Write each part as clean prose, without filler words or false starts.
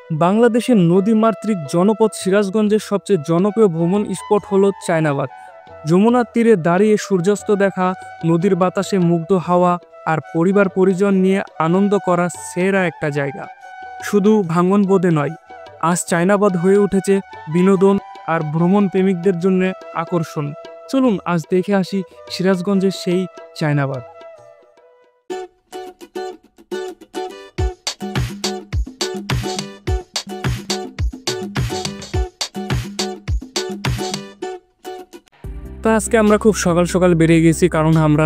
বাংলাদেশের নদীমাতৃক জনপদ সিরাজগঞ্জের সবচেয়ে জনপ্রিয় ভ্রমণ স্পট হলো চায়নাবাদ। যমুনার তীরে দাঁড়িয়ে সূর্যাস্ত দেখা, নদীর বাতাসে মুগ্ধ হাওয়া আর পরিবার পরিজন নিয়ে আনন্দ করা সেরা একটা জায়গা। শুধু ভাঙন বোধে নয়, আজ চায়নাবাদ হয়ে উঠেছে বিনোদন আর ভ্রমণ প্রেমিকদের জন্য আকর্ষণ। চলুন আজ দেখে আসি সিরাজগঞ্জের সেই চায়নাবাদ। তো আজকে আমরা খুব সকাল সকাল বেরিয়ে গেছি, কারণ আমরা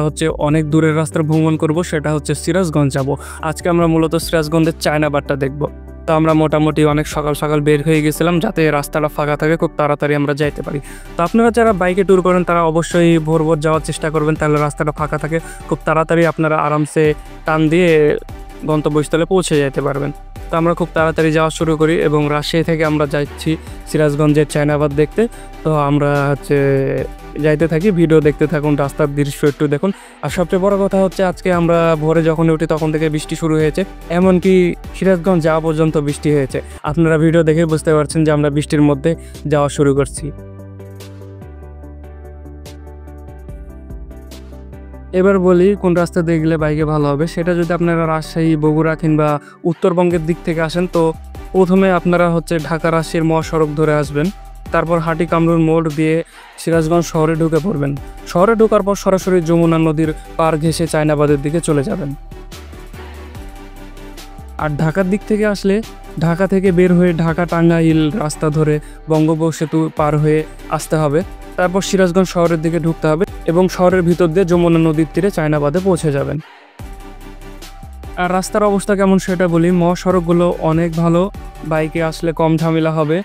অনেক দূরের রাস্তা ভ্রমণ করব, সেটা সিরাজগঞ্জ যাব। আজকে আমরা মূলত সিরাজগঞ্জের চায়নাবাদটা দেখব। তো আমরা মোটামুটি অনেক সকাল সকাল বের হয়ে গেছিলাম, যাতে রাস্তাটা ফাঁকা থাকে, খুব তাড়াতাড়ি আমরা যাইতে পারি। তো আপনারা যারা বাইকে ট্যুর করেন তারা অবশ্যই ভোর ভোর যাওয়ার চেষ্টা করবেন, তাহলে রাস্তাটা ফাঁকা থাকে, খুব তাড়াতাড়ি আপনারা আরামসে টান দিয়ে গন্তব্যস্থলে পৌঁছে যেতে পারবেন। তো আমরা খুব তাড়াতাড়ি যাওয়া শুরু করি এবং রাজশাহী থেকে আমরা যাচ্ছি সিরাজগঞ্জের চায়নাবাদ দেখতে। তো আমরা যাইতে থাকি, ভিডিও দেখতে থাকুন, রাস্তার দৃশ্য একটু দেখুন। আর সবচেয়ে বড় কথা আজকে আমরা ভোরে যখন উঠি তখন থেকে বৃষ্টি শুরু হয়েছে, এমনকি সিরাজগঞ্জ যাওয়া পর্যন্ত বৃষ্টি হয়েছে। আপনারা ভিডিও দেখে বুঝতে পারছেন যে আমরা বৃষ্টির মধ্যে যাওয়া শুরু করছি। এবার বলি কোন রাস্তা দিয়ে গেলে বাইকে ভালো হবে। সেটা যদি আপনারা রাজশাহী, বগুড়া কিংবা উত্তরবঙ্গের দিক থেকে আসেন, তো প্রথমে আপনারা ঢাকা রাজশাহীর মহাসড়ক ধরে আসবেন, তারপর হাটি কামরুল মোড় দিয়ে সিরাজগঞ্জ শহরে ঢুকে পড়বেন। শহরে ঢোকার পর সরাসরি যমুনা নদীর পার ঘেঁষে চায়নাবাদের দিকে চলে যাবেন। আর ঢাকার দিক থেকে আসলে ঢাকা থেকে বের হয়ে ঢাকা টাঙ্গাইল রাস্তা ধরে বঙ্গোপসাগর পার হয়ে আসতে হবে, তারপর সিরাজগঞ্জ শহরের দিকে ঢুকতে হবে এবং শহরের ভিতর দিয়ে যমুনা নদীর তীরে চায়নাবাদে পৌঁছে যাবেন। আর রাস্তার অবস্থা কেমন সেটা বলি। মহাসড়কগুলো অনেক ভালো, বাইকে আসলে কম ঝামেলা হবে।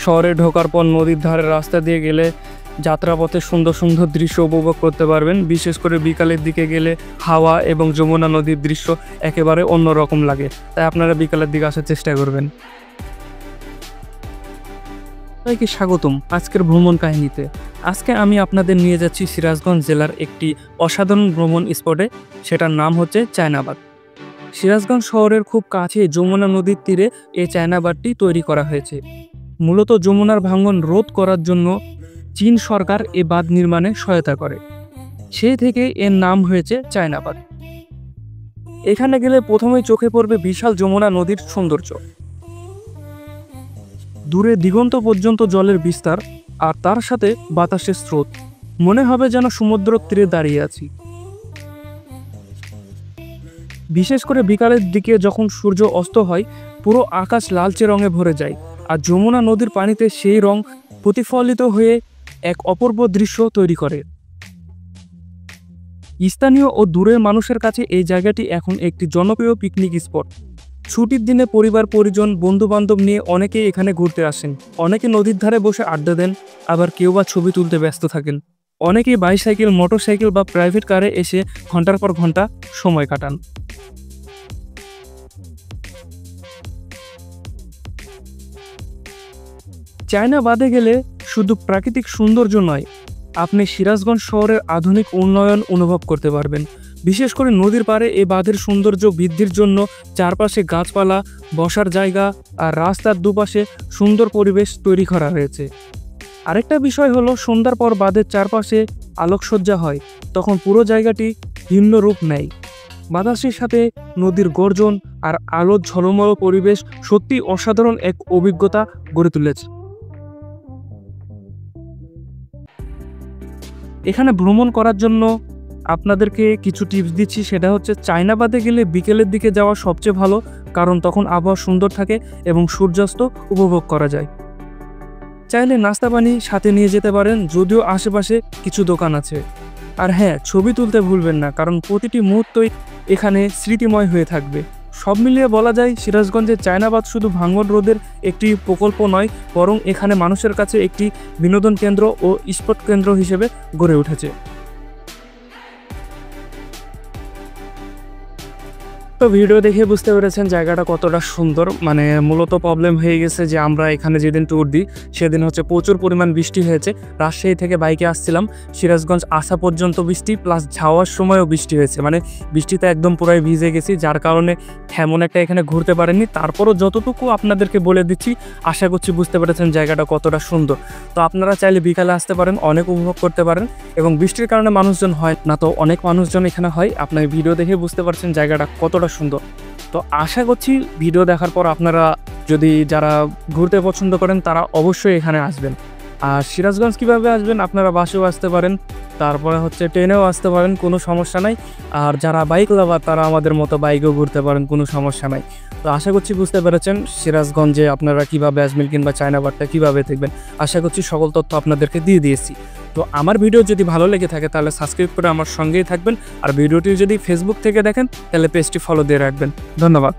শহরে ঢোকার পর নদীর ধারে রাস্তা দিয়ে গেলে যাত্রাপথে সুন্দর সুন্দর দৃশ্য উপভোগ করতে পারবেন। বিশেষ করে বিকালের দিকে গেলে হাওয়া এবং যমুনা নদীর দৃশ্য একেবারে অন্যরকম লাগে, তাই আপনারা বিকালের দিকে আসার চেষ্টা করবেন। সবাইকে স্বাগতম আজকের ভ্রমণ কাহিনীতে। আজকে আমি আপনাদের নিয়ে যাচ্ছি সিরাজগঞ্জ জেলার একটি অসাধারণ ভ্রমণ স্পটে, সেটার নাম চায়নাবাদ। সিরাজগঞ্জ শহরের খুব কাছে যমুনা নদীর তীরে এই চায়নাবাদটি তৈরি করা হয়েছে। মূলত যমুনার ভাঙন রোধ করার জন্য চীন সরকার এ বাঁধ নির্মাণে সহায়তা করে, সেই থেকে এর নাম হয়েছে চায়নাবাদ। এখানে গেলে প্রথমেই চোখে পড়বে বিশাল যমুনা নদীর সৌন্দর্য। দূরে দিগন্ত পর্যন্ত জলের বিস্তার, আর তার সাথে বাতাসের স্রোত, মনে হবে যেন সমুদ্র তীরে দাঁড়িয়ে আছি। বিশেষ করে বিকালের দিকে যখন সূর্য অস্ত হয়, পুরো আকাশ লালচে রঙে ভরে যায়, আর যমুনা নদীর পানিতে সেই রং প্রতিফলিত হয়ে এক অপূর্ব দৃশ্য তৈরি করে। স্থানীয় ও দূরের মানুষের কাছে এই জায়গাটি এখন একটি জনপ্রিয় পিকনিক স্পট। ছুটির দিনে পরিবার পরিজন, বন্ধু বান্ধব নিয়ে অনেকেই এখানে ঘুরতে আসেন। অনেকে নদীর ধারে বসে আড্ডা দেন, আবার কেউ বা ছবি তুলতে ব্যস্ত থাকেন। অনেকেই বাইসাইকেল, মোটরসাইকেল বা প্রাইভেট কারে এসে ঘন্টার পর ঘন্টা সময় কাটান। চায়নাবাদে গেলে শুধু প্রাকৃতিক সৌন্দর্য নয়, আপনি সিরাজগঞ্জ শহরের আধুনিক উন্নয়ন অনুভব করতে পারবেন। বিশেষ করে নদীর পাড়ে এই বাঁধের সৌন্দর্য বৃদ্ধির জন্য চারপাশে গাছপালা, বসার জায়গা আর রাস্তার দুপাশে সুন্দর পরিবেশ তৈরি করা হয়েছে। আরেকটা বিষয় হলো, সন্ধ্যার পর বাঁধের চারপাশে আলোকসজ্জা হয়, তখন পুরো জায়গাটি ভিন্ন রূপ নেয়। বাতাসের সাথে নদীর গর্জন আর আলোর ঝলমল পরিবেশ সত্যি অসাধারণ এক অভিজ্ঞতা গড়ে তুলেছে। এখানে ভ্রমণ করার জন্য আপনাদেরকে কিছু টিপস দিচ্ছি। সেটা চায়নাবাদে গেলে বিকেলের দিকে যাওয়া সবচেয়ে ভালো, কারণ তখন আবহাওয়া সুন্দর থাকে এবং সূর্যাস্ত উপভোগ করা যায়। চাইলে নাস্তা পানি সাথে নিয়ে যেতে পারেন, যদিও আশেপাশে কিছু দোকান আছে। আর হ্যাঁ, ছবি তুলতে ভুলবেন না, কারণ প্রতিটি মুহূর্তই এখানে স্মৃতিময় হয়ে থাকবে। সব মিলিয়ে বলা যায়, সিরাজগঞ্জের চায়নাবাদ শুধু ভাঙন রোধের একটি প্রকল্প নয়, বরং এখানে মানুষের কাছে একটি বিনোদন কেন্দ্র ও স্পট কেন্দ্র হিসেবে গড়ে উঠেছে। তো ভিডিও দেখে বুঝতে পেরেছেন জায়গাটা কতটা সুন্দর। মানে মূলত প্রবলেম হয়ে গেছে যে আমরা এখানে যেদিন ট্যুর দিই সেদিন হচ্ছে প্রচুর পরিমাণ বৃষ্টি হয়েছে। রাজশাহী থেকে বাইকে আসছিলাম, সিরাজগঞ্জ আসা পর্যন্ত বৃষ্টি, প্লাস যাওয়ার সময়ও বৃষ্টি হয়েছে। মানে বৃষ্টিতে একদম পুরাই ভিজে গেছি, যার কারণে তেমন একটা এখানে ঘুরতে পারেননি। তারপরও যতটুকু আপনাদেরকে বলে দিচ্ছি, আশা করছি বুঝতে পেরেছেন জায়গাটা কতটা সুন্দর। তো আপনারা চাইলে বিকালে আসতে পারেন, অনেক উপভোগ করতে পারেন। এবং বৃষ্টির কারণে মানুষজন হয় না, তো অনেক মানুষজন এখানে হয়। আপনার ভিডিও দেখে বুঝতে পারছেন জায়গাটা কতটা সুন্দর। তো আশা করছি ভিডিও দেখার পর আপনারা যদি যারা ঘুরতে পছন্দ করেন তারা অবশ্যই এখানে আসবেন। আর সিরাজগঞ্জ কীভাবে আসবেন, আপনারা বাসেও আসতে পারেন, তারপরে হচ্ছে ট্রেনেও আসতে পারেন, কোনো সমস্যা নাই। আর যারা বাইক লাভার তারা আমাদের মতো বাইকেও ঘুরতে পারেন, কোনো সমস্যা নাই। তো আশা করছি বুঝতে পেরেছেন সিরাজগঞ্জে আপনারা কীভাবে আসবেন কিংবা চায়নাবাটটা কীভাবে দেখবেন। আশা করছি সকল তথ্য আপনাদেরকে দিয়ে দিয়েছি। তো আমার ভিডিও যদি ভালো লেগে থাকে তাহলে সাবস্ক্রাইব করে আমার সঙ্গেই থাকবেন। আর ভিডিওটি যদি ফেসবুক থেকে দেখেন তাহলে পেজটি ফলো দিয়ে রাখবেন। ধন্যবাদ।